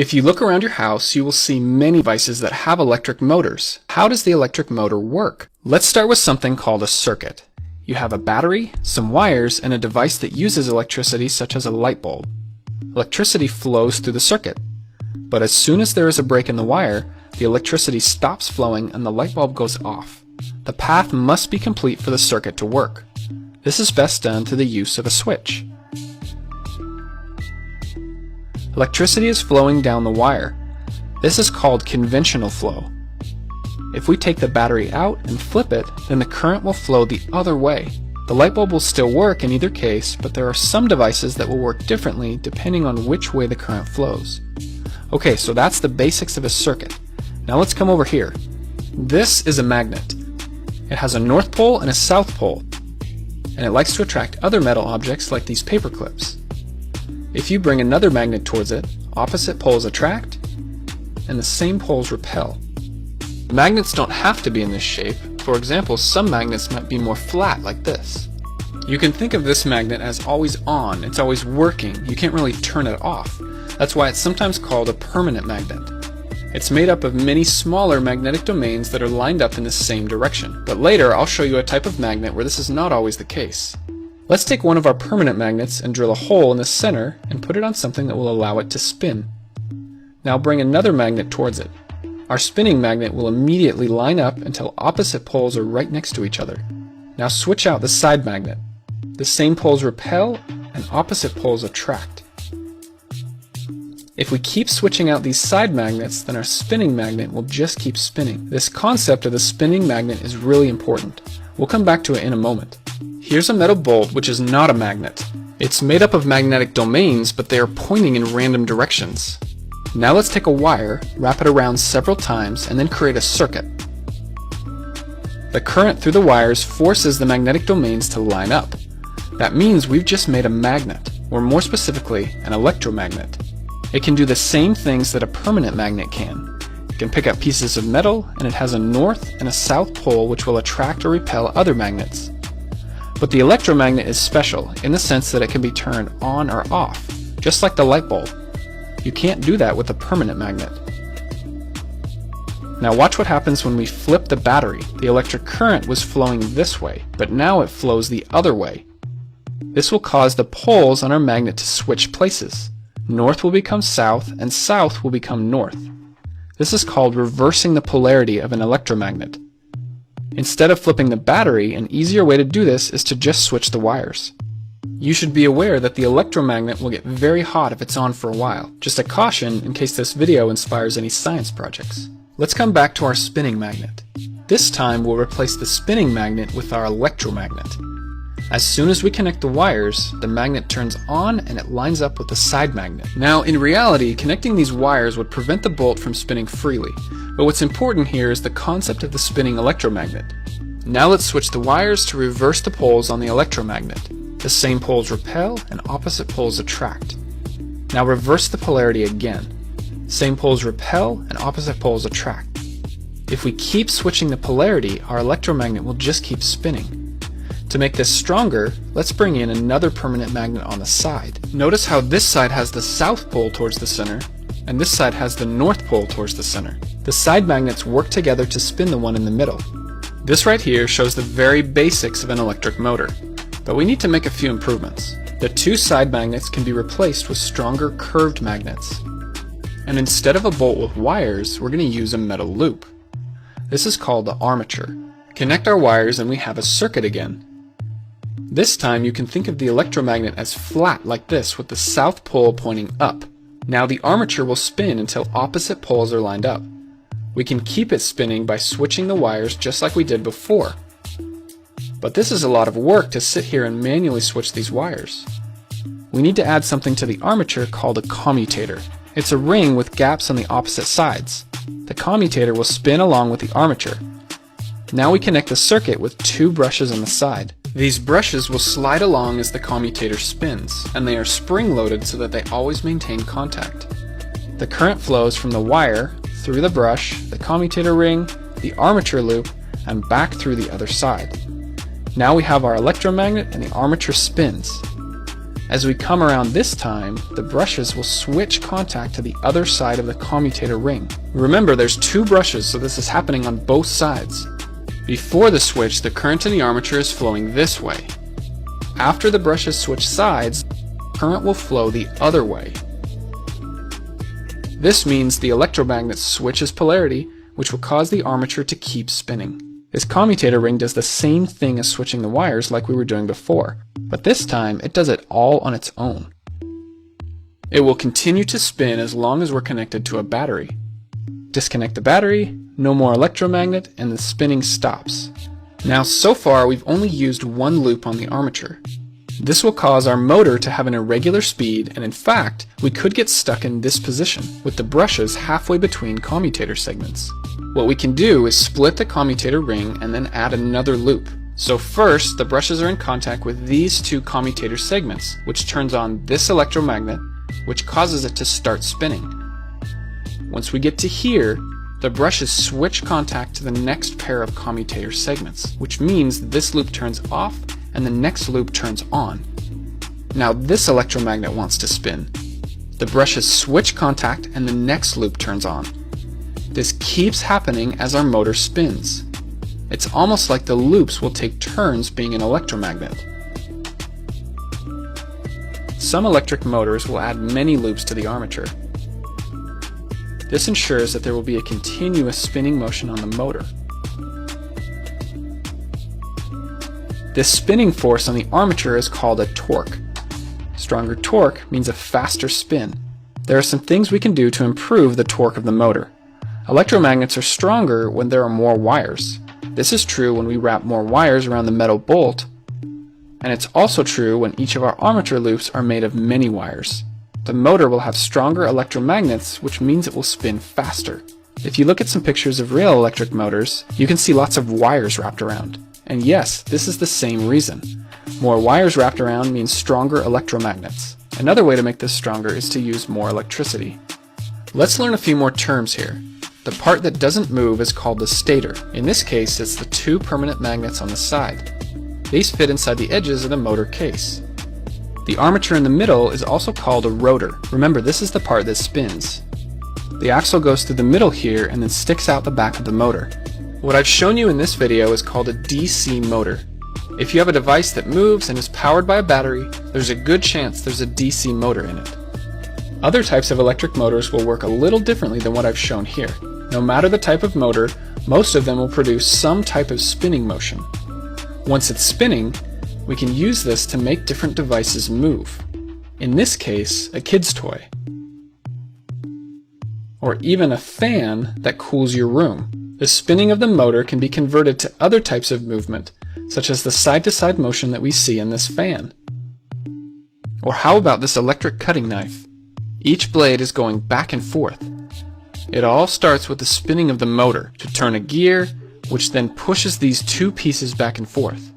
If you look around your house, you will see many devices that have electric motors. How does the electric motor work? Let's start with something called a circuit. You have a battery, some wires, and a device that uses electricity such as a light bulb. Electricity flows through the circuit. But as soon as there is a break in the wire, the electricity stops flowing and the light bulb goes off. The path must be complete for the circuit to work. This is best done through the use of a switch. Electricity is flowing down the wire. This is called conventional flow. If we take the battery out and flip it, then the current will flow the other way. The light bulb will still work in either case, but there are some devices that will work differently depending on which way the current flows. Okay, so that's the basics of a circuit. Now let's come over here. This is a magnet. It has a north pole and a south pole, and it likes to attract other metal objects like these paper clips. If you bring another magnet towards it, opposite poles attract, and the same poles repel. Magnets don't have to be in this shape. For example, some magnets might be more flat like this. You can think of this magnet as always on. It's always working. You can't really turn it off. That's why it's sometimes called a permanent magnet. It's made up of many smaller magnetic domains that are lined up in the same direction. But later I'll show you a type of magnet where this is not always the case. Let's take one of our permanent magnets and drill a hole in the center and put it on something that will allow it to spin. Now bring another magnet towards it. Our spinning magnet will immediately line up until opposite poles are right next to each other. Now switch out the side magnet. The same poles repel and opposite poles attract. If we keep switching out these side magnets, then our spinning magnet will just keep spinning. This concept of the spinning magnet is really important. We'll come back to it in a moment. Here's a metal bolt which is not a magnet. It's made up of magnetic domains, but they are pointing in random directions. Now let's take a wire, wrap it around several times, and then create a circuit. The current through the wires forces the magnetic domains to line up. That means we've just made a magnet, or more specifically, an electromagnet. It can do the same things that a permanent magnet can. It can pick up pieces of metal, and it has a north and a south pole which will attract or repel other magnets. But the electromagnet is special in the sense that it can be turned on or off, just like the light bulb. You can't do that with a permanent magnet. Now watch what happens when we flip the battery. The electric current was flowing this way, but now it flows the other way. This will cause the poles on our magnet to switch places. North will become south, and south will become north. This is called reversing the polarity of an electromagnet. Instead of flipping the battery, an easier way to do this is to just switch the wires. You should be aware that the electromagnet will get very hot if it's on for a while. Just a caution in case this video inspires any science projects. Let's come back to our spinning magnet. This time we'll replace the spinning magnet with our electromagnet. As soon as we connect the wires, the magnet turns on and it lines up with the side magnet. Now in reality, connecting these wires would prevent the bolt from spinning freely. But what's important here is the concept of the spinning electromagnet. Now let's switch the wires to reverse the poles on the electromagnet. The same poles repel and opposite poles attract. Now reverse the polarity again. Same poles repel and opposite poles attract. If we keep switching the polarity, our electromagnet will just keep spinning. To make this stronger, let's bring in another permanent magnet on the side. Notice how this side has the south pole towards the center, and this side has the north pole towards the center. The side magnets work together to spin the one in the middle. This right here shows the very basics of an electric motor, but we need to make a few improvements. The two side magnets can be replaced with stronger curved magnets. And instead of a bolt with wires, we're going to use a metal loop. This is called the armature. Connect our wires and we have a circuit again. This time you can think of the electromagnet as flat like this with the south pole pointing up. Now the armature will spin until opposite poles are lined up. We can keep it spinning by switching the wires just like we did before. But this is a lot of work to sit here and manually switch these wires. We need to add something to the armature called a commutator. It's a ring with gaps on the opposite sides. The commutator will spin along with the armature. Now we connect the circuit with two brushes on the side. These brushes will slide along as the commutator spins, and they are spring-loaded so that they always maintain contact. The current flows from the wire, through the brush, the commutator ring, the armature loop, and back through the other side. Now we have our electromagnet and the armature spins. As we come around this time, the brushes will switch contact to the other side of the commutator ring. Remember, there's two brushes, so this is happening on both sides. Before the switch, the current in the armature is flowing this way. After the brushes switch sides, current will flow the other way. This means the electromagnet switches polarity, which will cause the armature to keep spinning. This commutator ring does the same thing as switching the wires like we were doing before, but this time it does it all on its own. It will continue to spin as long as we're connected to a battery. Disconnect the battery, no more electromagnet, and the spinning stops. Now so far we've only used one loop on the armature. This will cause our motor to have an irregular speed, and in fact, we could get stuck in this position, with the brushes halfway between commutator segments. What we can do is split the commutator ring and then add another loop. So first, the brushes are in contact with these two commutator segments, which turns on this electromagnet, which causes it to start spinning. Once we get to here, the brushes switch contact to the next pair of commutator segments, which means this loop turns off and the next loop turns on. Now this electromagnet wants to spin. The brushes switch contact and the next loop turns on. This keeps happening as our motor spins. It's almost like the loops will take turns being an electromagnet. Some electric motors will add many loops to the armature. This ensures that there will be a continuous spinning motion on the motor. This spinning force on the armature is called a torque. Stronger torque means a faster spin. There are some things we can do to improve the torque of the motor. Electromagnets are stronger when there are more wires. This is true when we wrap more wires around the metal bolt, and it's also true when each of our armature loops are made of many wires. The motor will have stronger electromagnets, which means it will spin faster. If you look at some pictures of real electric motors, you can see lots of wires wrapped around. And yes, this is the same reason. More wires wrapped around means stronger electromagnets. Another way to make this stronger is to use more electricity. Let's learn a few more terms here. The part that doesn't move is called the stator. In this case, it's the two permanent magnets on the side. These fit inside the edges of the motor case. The armature in the middle is also called a rotor. Remember, this is the part that spins. The axle goes through the middle here and then sticks out the back of the motor. What I've shown you in this video is called a DC motor. If you have a device that moves and is powered by a battery, there's a good chance there's a DC motor in it. Other types of electric motors will work a little differently than what I've shown here. No matter the type of motor, most of them will produce some type of spinning motion. Once it's spinning, we can use this to make different devices move. In this case, a kid's toy. Or even a fan that cools your room. The spinning of the motor can be converted to other types of movement, such as the side-to-side motion that we see in this fan. Or how about this electric cutting knife? Each blade is going back and forth. It all starts with the spinning of the motor to turn a gear, which then pushes these two pieces back and forth.